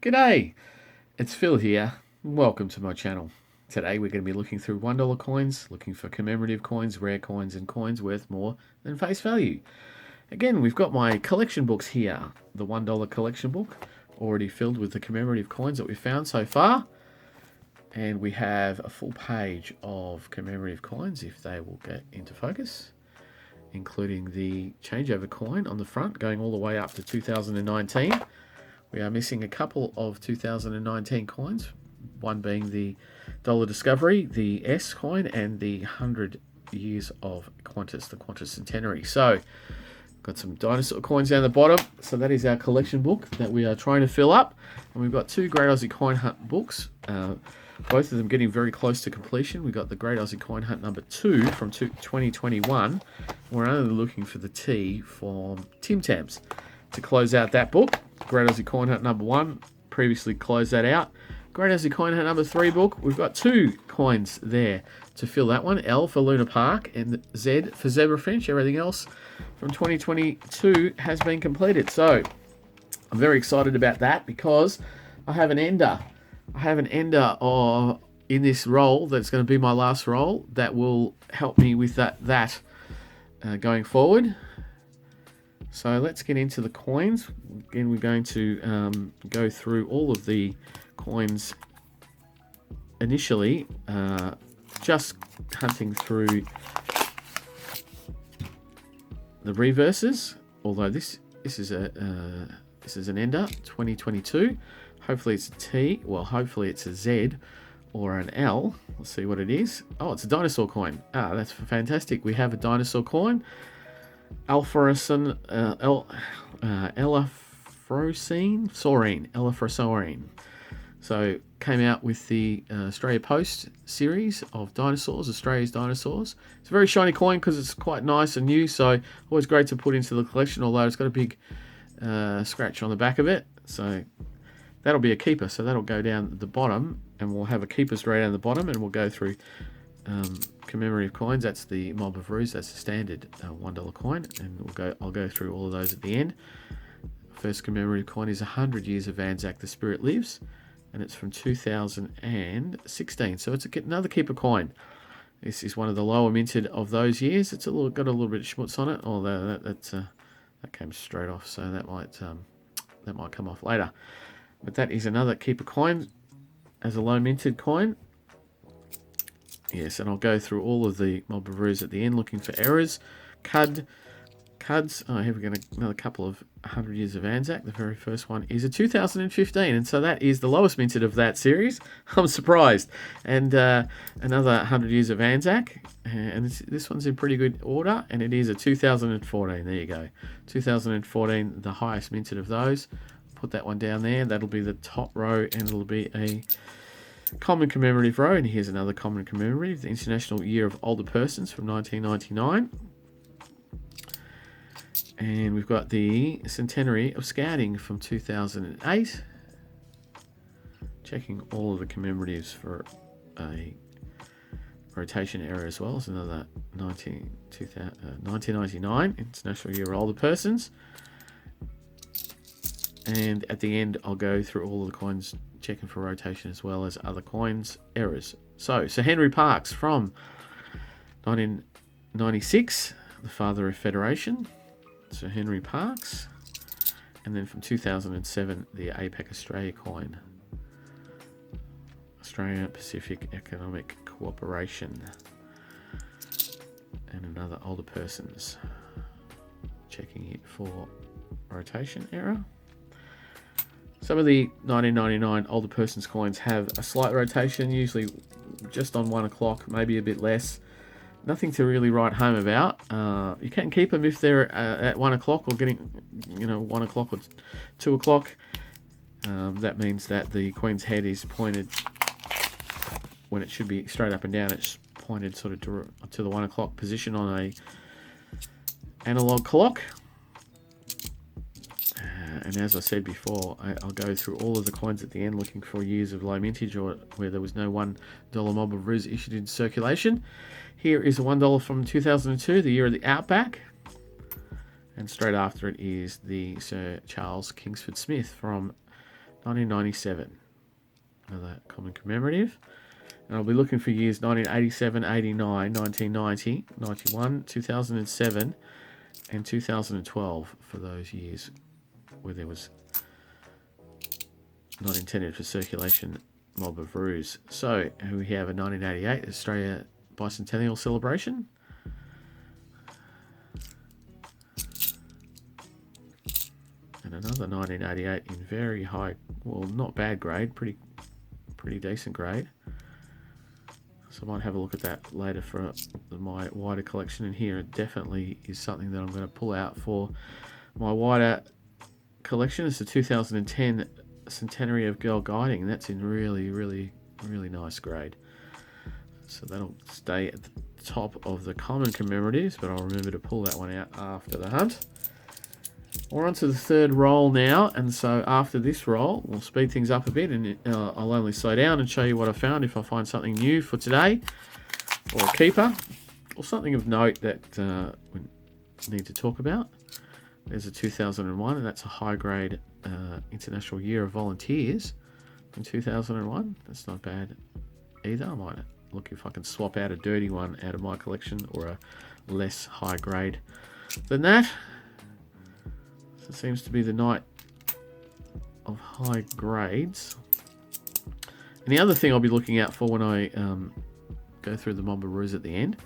G'day, it's Phil here. Welcome to my channel. Today we're going to be looking through $1 coins, looking for commemorative coins, rare coins, and coins worth more than face value. Again, we've got my collection books here. The $1 collection book, already filled with the commemorative coins that we've found so far. And we have a full page of commemorative coins, if they will get into focus, including the changeover coin on the front, going all the way up to 2019. We are missing a couple of 2019 coins, one being the Dollar Discovery, the S coin, and the 100 years of Qantas, the Qantas Centenary. So, got some dinosaur coins down the bottom. So that is our collection book that we are trying to fill up. And we've got two Great Aussie Coin Hunt books, both of them getting very close to completion. We've got the Great Aussie Coin Hunt number 2 from 2021. We're only looking for the T from Tim Tams to close out that book. Great Aussie Coin Hunt number 1, previously closed that out. Great Aussie Coin Hunt number 3 book, we've got 2 coins there to fill that one. L for Luna Park and Z for Zebra Finch. Everything else from 2022 has been completed. So I'm very excited about that because I have an ender. In this role that's going to be my last role that will help me with that going forward. So let's get into the coins. Again, we're going to go through all of the coins initially, just hunting through the reverses. Although this is an ender 2022. Hopefully it's a T. Well, hopefully it's a Z or an L. Let's see what it is. Oh, it's a dinosaur coin. That's fantastic. We have a dinosaur coin. Elafrosine. So came out with the Australia Post series of dinosaurs, Australia's dinosaurs. It's a very shiny coin because it's quite nice and new, so always great to put into the collection, although it's got a big scratch on the back of it. So that'll be a keeper, so that'll go down the bottom, and we'll have a keeper straight down the bottom, and we'll go through commemorative coins. That's the Mob of Ruse. That's the standard $1 coin, and I'll go through all of those at the end. First commemorative coin is 100 years of Anzac the Spirit Lives, and it's from 2016. So it's another keeper coin. This is one of the lower minted of those years. It's got a little bit of schmutz on it, although that came straight off, so that might come off later. But that is another keeper coin as a low minted coin. Yes, and I'll go through all of the Mob of Ruse at the end, looking for errors. Cuds. Oh, here we go. Another couple of 100 years of Anzac. The very first one is a 2015, and so that is the lowest minted of that series. I'm surprised. And another 100 years of Anzac, and this one's in pretty good order, and it is a 2014. There you go. 2014, the highest minted of those. Put that one down there. That'll be the top row, and it'll be a common commemorative row. And here's another common commemorative, the International Year of Older Persons from 1999. And we've got the Centenary of Scouting from 2008. Checking all of the commemoratives for a rotation error as well. It's another 1999 International Year of Older Persons. And at the end, I'll go through all of the coins, checking for rotation as well as other coins errors. So Sir Henry Parkes from 1996, the father of Federation. Sir Henry Parkes. And then from 2007, the APEC Australia coin. Australia Pacific Economic Cooperation. And another older persons. Checking it for rotation error. Some of the 1999 older persons coins have a slight rotation, usually just on 1 o'clock, maybe a bit less. Nothing to really write home about. You can keep them if they're at 1 o'clock or getting, 1 o'clock or 2 o'clock. That means that the Queen's head is pointed when it should be straight up and down. It's pointed sort of to the 1 o'clock position on a analog clock. And as I said before, I'll go through all of the coins at the end, looking for years of low mintage or where there was no $1 Mob of Ruse issued into circulation. Here is a $1 from 2002, the year of the Outback. And straight after it is the Sir Charles Kingsford Smith from 1997. Another common commemorative. And I'll be looking for years 1987, 89, 1990, 91, 2007, and 2012 for those years where there was not intended for circulation mob of roos. So we have a 1988 Australia Bicentennial Celebration. And another 1988 in very high, well, not bad grade, pretty decent grade. So I might have a look at that later for my wider collection. And here it definitely is something that I'm going to pull out for my wider collection. It's the 2010 Centenary of Girl Guiding. That's in really nice grade. So that'll stay at the top of the common commemoratives, but I'll remember to pull that one out after the hunt. We're on to the third roll now, and so after this roll, we'll speed things up a bit, and I'll only slow down and show you what I found if I find something new for today, or a keeper, or something of note that we need to talk about. There's a 2001, and that's a high-grade International Year of Volunteers in 2001. That's not bad either. I might look if I can swap out a dirty one out of my collection, or a less high-grade than that. It seems to be the night of high grades. And the other thing I'll be looking out for when I go through the mob of roos at the end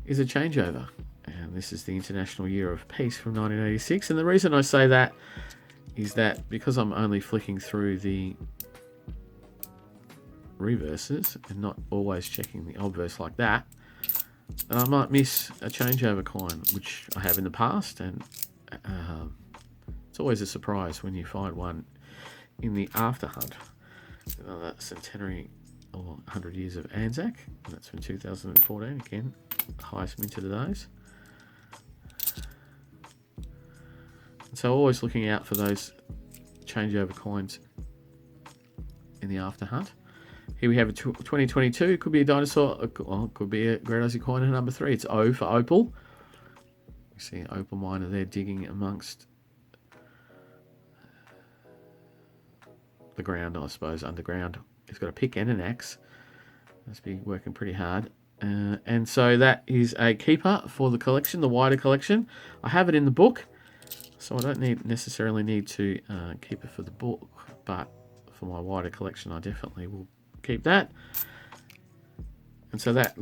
is a changeover. And this is the International Year of Peace from 1986. And the reason I say that is that because I'm only flicking through the reverses and not always checking the obverse like that, I might miss a changeover coin, which I have in the past, and it's always a surprise when you find one in the after hunt. Another centenary or 100 years of Anzac, and that's from 2014. Again, highest minted of those. And so always looking out for those changeover coins in the after hunt. Here we have a 2022. It could be a dinosaur, or it could be a Great Aussie coin at number 3. It's O for opal. You see an opal miner there digging amongst the ground, I suppose, underground. He's got a pick and an axe. Must be working pretty hard. And so that is a keeper for the collection, the wider collection. I have it in the book, so I don't necessarily need to keep it for the book, but for my wider collection, I definitely will keep that. And so that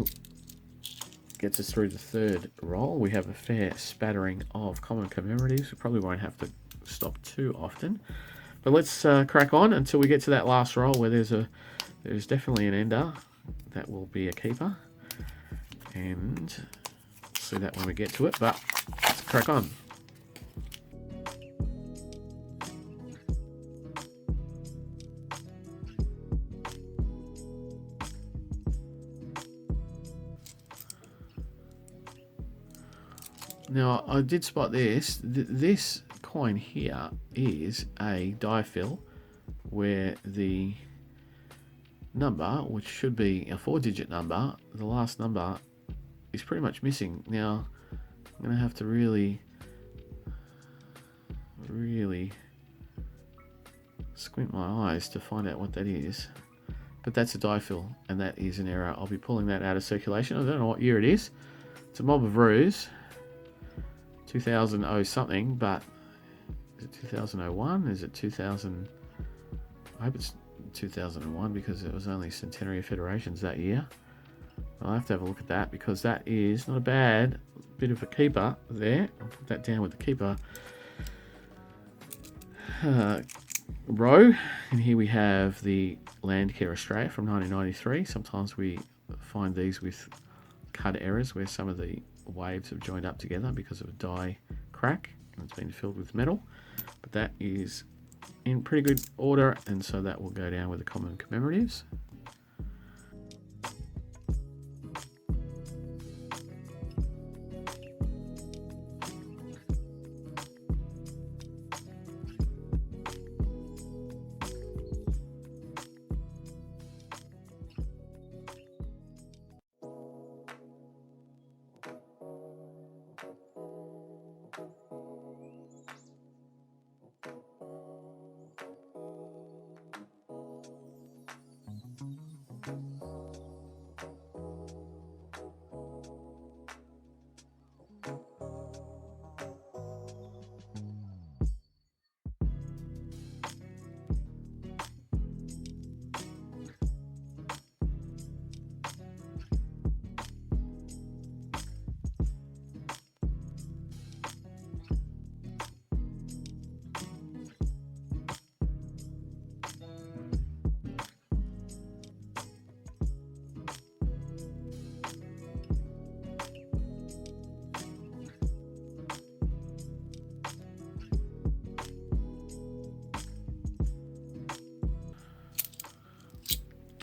gets us through the third roll. We have a fair spattering of common commemoratives. We probably won't have to stop too often. But let's crack on until we get to that last roll where there's definitely an ender. That will be a keeper. And we'll see that when we get to it, but let's crack on. Now, I did spot this. This coin here is a die fill where the number, which should be a 4-digit number, the last number is pretty much missing. Now, I'm going to have to really squint my eyes to find out what that is. But that's a die fill, and that is an error. I'll be pulling that out of circulation. I don't know what year it is. It's a mob of roos. 2000 something, but is it 2001? Is it 2000? I hope it's 2001 because it was only Centenary of Federations that year. I'll have to have a look at that because that is not a bad bit of a keeper there. I'll put that down with the keeper row. And here we have the Landcare Australia from 1993. Sometimes we find these with cut errors where some of the waves have joined up together because of a die crack and it's been filled with metal, but that is in pretty good order, and so that will go down with the common commemoratives.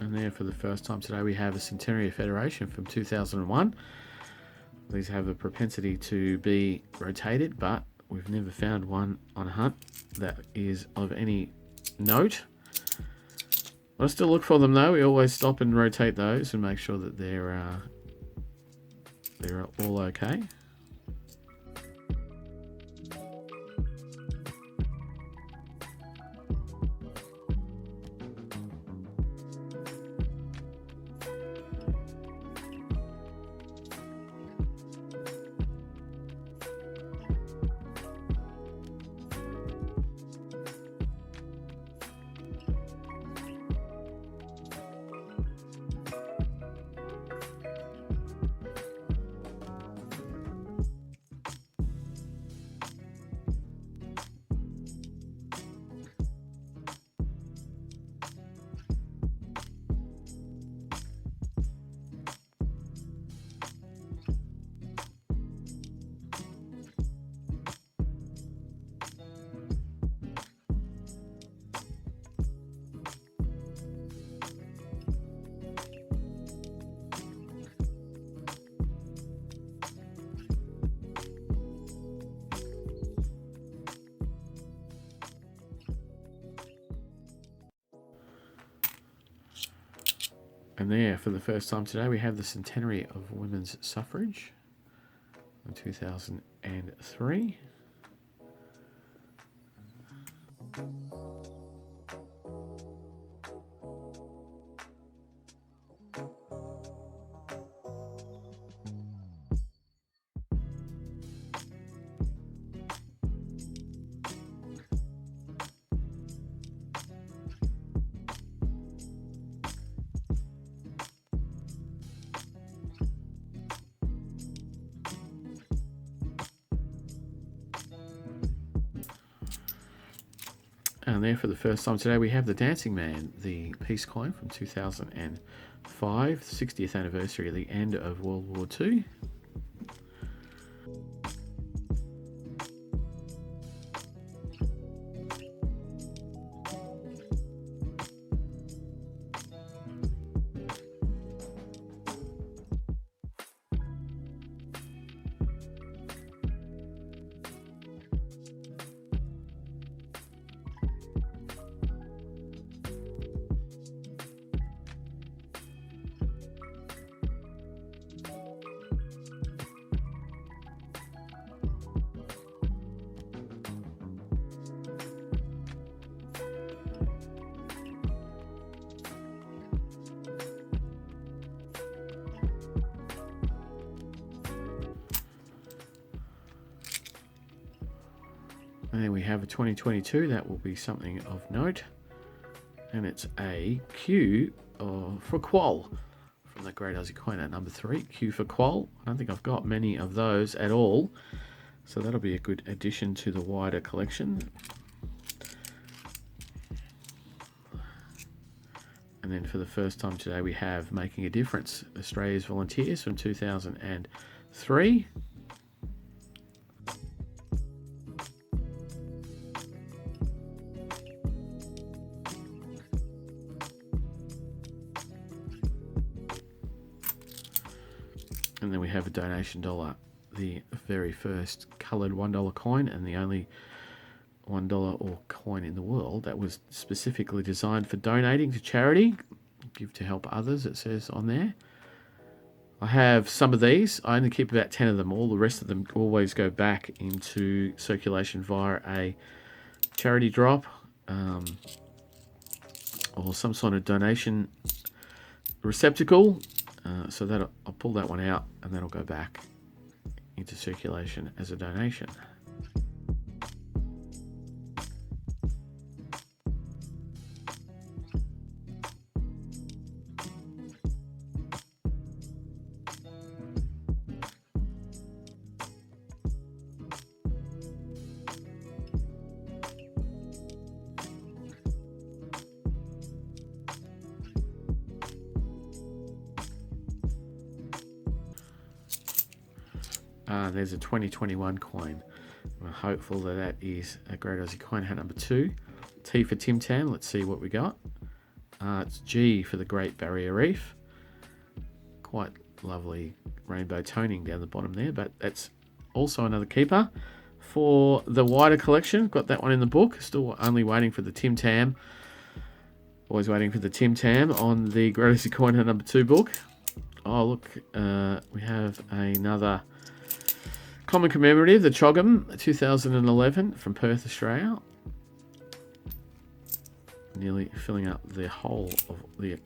And there, for the first time today, we have a Centenary Federation from 2001. These have a propensity to be rotated, but we've never found one on a hunt that is of any note. I still look for them though. We always stop and rotate those and make sure that they're all okay. And there, for the first time today, we have the centenary of women's suffrage in 2003. And there, for the first time today, we have the Dancing Man, the peace coin from 2005, 60th anniversary of the end of World War II. And then we have a 2022, that will be something of note. And it's a Q for Qual from the Great Aussie Coin at number 3. Q for Qual. I don't think I've got many of those at all. So that'll be a good addition to the wider collection. And then for the first time today, we have Making a Difference, Australia's Volunteers from 2003. And then we have a donation dollar, the very first coloured $1 coin and the only $1 or coin in the world that was specifically designed for donating to charity. Give to help others, it says on there. I have some of these. I only keep about 10 of them. All the rest of them always go back into circulation via a charity drop or some sort of donation receptacle. So that I'll pull that one out and that'll go back into circulation as a donation. There's a 2021 coin. I'm hopeful that that is a Great Aussie Coin hat number 2. T for Tim Tam. Let's see what we got. It's G for the Great Barrier Reef. Quite lovely rainbow toning down the bottom there, but that's also another keeper. For the wider collection, got that one in the book. Still only waiting for the Tim Tam. Always waiting for the Tim Tam on the Great Aussie Coin Hunt number 2 book. Oh, look, we have another common commemorative, the Chogham 2011 from Perth, Australia. Nearly filling up the whole of the...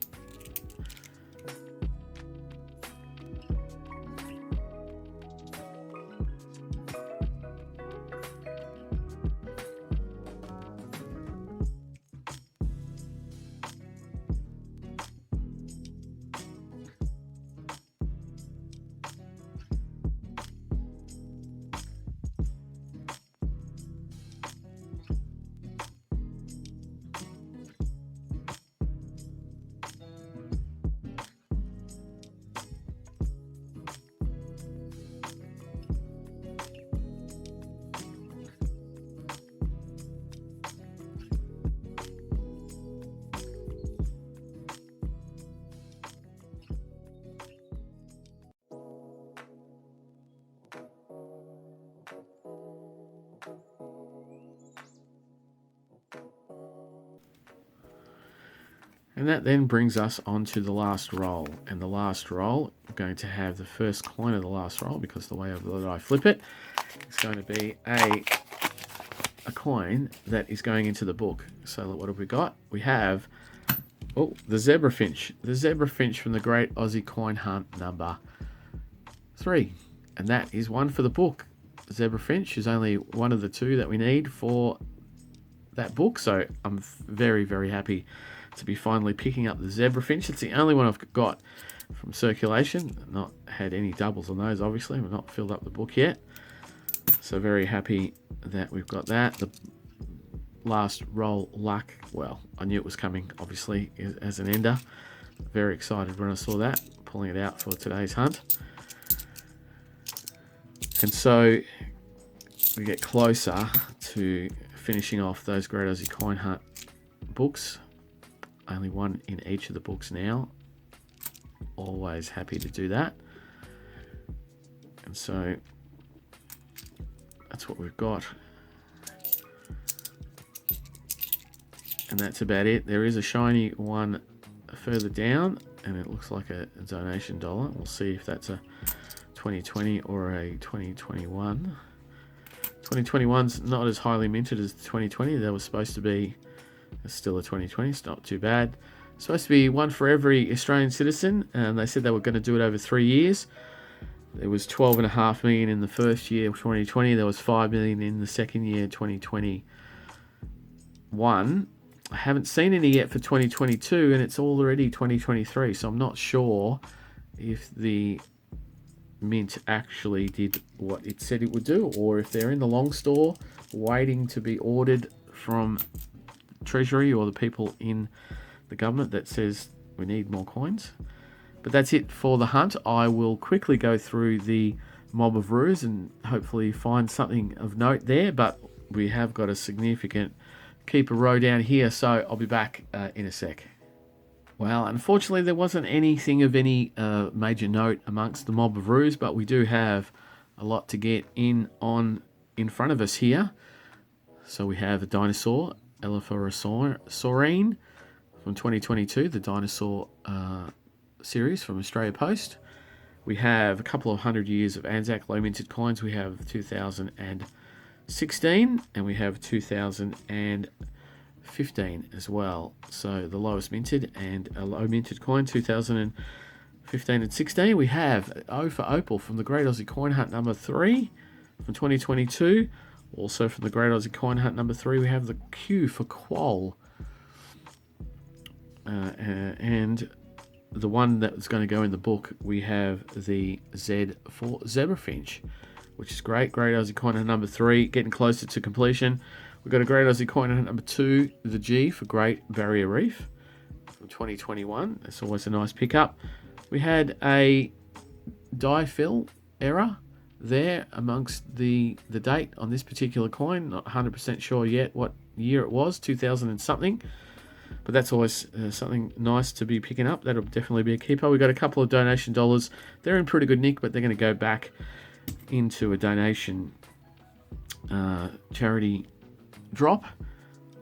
And that then brings us on to the last roll. And the last roll, I'm going to have the first coin of the last roll, because the way that I flip it, it's going to be a coin that is going into the book. So what have we got? We have, oh, the zebra finch. The zebra finch from the Great Aussie Coin Hunt number 3. And that is one for the book. Zebra finch is only one of the 2 that we need for that book. So I'm very, very happy to be finally picking up the zebra finch. It's the only one I've got from circulation. Not had any doubles on those, obviously. We've not filled up the book yet. So very happy that we've got that. The last roll luck, well, I knew it was coming, obviously, as an ender. Very excited when I saw that, pulling it out for today's hunt. And so we get closer to finishing off those Great Aussie Coin Hunt books. Only one in each of the books now. Always happy to do that. And so that's what we've got. And that's about it. There is a shiny one further down, and it looks like a donation dollar. We'll see if that's a 2020 or a 2021. 2021's not as highly minted as the 2020. That was supposed to be... It's still a 2020, it's not too bad. It's supposed to be one for every Australian citizen, and they said they were going to do it over 3 years. There was 12.5 million in the first year of 2020. There was 5 million in the second year, 2021. I haven't seen any yet for 2022, and it's already 2023, so I'm not sure if the mint actually did what it said it would do, or if they're in the long store waiting to be ordered from Treasury or the people in the government that says we need more coins. But that's it for the hunt. I will quickly go through the mob of roos and hopefully find something of note there, but we have got a significant keeper row down here, so I'll be back in a sec. Well, unfortunately there wasn't anything of any major note amongst the mob of roos, but we do have a lot to get in front of us here. So we have a dinosaur, Elaphosaurine from 2022, the dinosaur series from Australia Post. We have a couple of 100 years of Anzac low minted coins. We have 2016 and we have 2015 as well. So the lowest minted and a low minted coin, 2015 and 16. We have O for Opal from the Great Aussie Coin Hunt number 3 from 2022. Also from the Great Aussie Coin Hunt number 3, we have the Q for Quoll. And the one that's going to go in the book, we have the Z for Zebrafinch, which is great. Great Aussie Coin Hunt number 3, getting closer to completion. We've got a Great Aussie Coin Hunt number 2, the G for Great Barrier Reef from 2021. That's always a nice pickup. We had a die fill error there amongst the date on this particular coin. Not 100% sure yet what year it was, 2000 and something. But that's always something nice to be picking up. That'll definitely be a keeper. We've got a couple of donation dollars. They're in pretty good nick, but they're going to go back into a donation charity drop.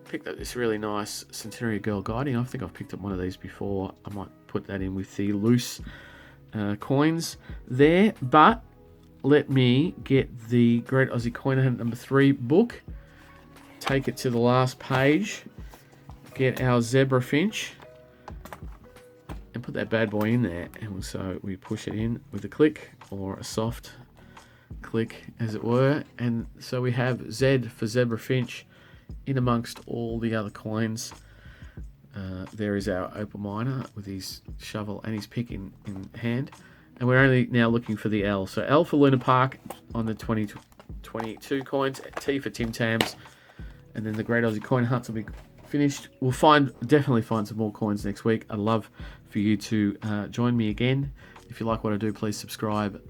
Picked up this really nice Centenary Girl Guiding. I think I've picked up one of these before. I might put that in with the loose coins there. But let me get the Great Aussie Coin Hunt number 3 book. Take it to the last page. Get our zebra finch. And put that bad boy in there. And so we push it in with a click or a soft click, as it were. And so we have Z for zebra finch in amongst all the other coins. There is our opal miner with his shovel and his pick in hand. And we're only now looking for the L. So L for Luna Park on the 2022 coins. T for Tim Tams. And then the Great Aussie Coin Hunts will be finished. We'll definitely find some more coins next week. I'd love for you to join me again. If you like what I do, please subscribe.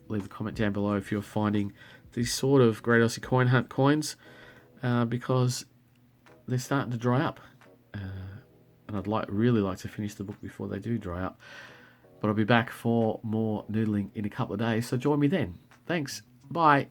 Leave a comment down below if you're finding these sort of Great Aussie Coin Hunt coins, because they're starting to dry up. And I'd really like to finish the book before they do dry up. But I'll be back for more noodling in a couple of days, so join me then. Thanks. Bye.